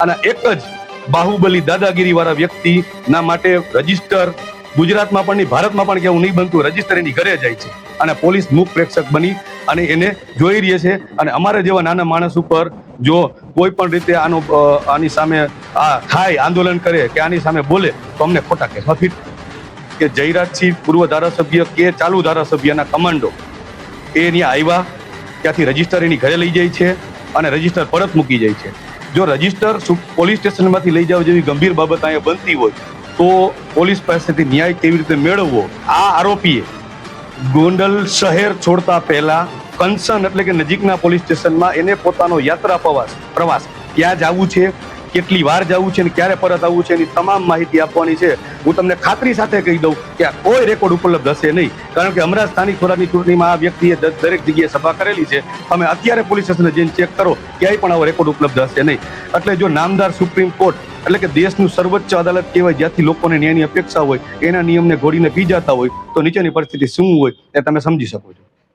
અને એક જ બાહુબલી દાદાગીરી વાળા વ્યક્તિના માટે રજીસ્ટર ગુજરાતમાં પણ નહીં, ભારતમાં પણ કેવું નહીં બનતું, રજીસ્ટર એની ઘરે જાય છે અને પોલીસ મૂક પ્રેક્ષક બની અને એને જોઈ રહી છે. અને અમારા જેવા નાના માણસ ઉપર જો કોઈ પણ રીતે આની સામે થાય, આંદોલન કરે કે આની સામે બોલે તો અમને ખોટા કેસમાં ફીટ કે જયરાજસિંહ પૂર્વ ધારાસભ્ય કે ચાલુ ધારાસભ્યના કમાન્ડો એ અહીંયા આવ્યા, ત્યાંથી રજીસ્ટર એની ઘરે લઈ જાય છે અને રજીસ્ટર પરત મૂકી જાય છે. જો રજીસ્ટર પોલીસ સ્ટેશનમાંથી લઈ જાવ જેવી ગંભીર બાબત અહીંયા બનતી હોય તો પોલીસ પાસેથી ન્યાય કેવી રીતે મેળવવો? આ આરોપીએ ગોંડલ શહેર છોડતા પહેલા કંસન એટલે કે નજીકના પોલીસ સ્ટેશનમાં એને પોતાનો યાત્રા પ્રવાસ ક્યાં જવું છે, કેટલી વાર જવું છે અને ક્યારે પરત આવવું છે એની તમામ માહિતી આપવાની છે. હું તમને ખાતરી સાથે કહી દઉં કે આ કોઈ રેકોર્ડ ઉપલબ્ધ હશે નહીં, કારણ કે હમણાં સ્થાનિક સ્વરાજની ચૂંટણીમાં આ વ્યક્તિએ દરેક જગ્યાએ સભા કરેલી છે. તમે અત્યારે પોલીસ સ્ટેશને જઈને ચેક કરો, ક્યાંય પણ આવો રેકોર્ડ ઉપલબ્ધ હશે નહીં. એટલે જો નામદાર સુપ્રીમ કોર્ટ એટલે કે દેશનું સર્વોચ્ચ અદાલત કહેવાય, જ્યાંથી લોકોને ન્યાયની અપેક્ષા હોય, એના નિયમને ઘોડીને પી જતા હોય તો નીચેની પરિસ્થિતિ શું હોય એ તમે સમજી શકો છો.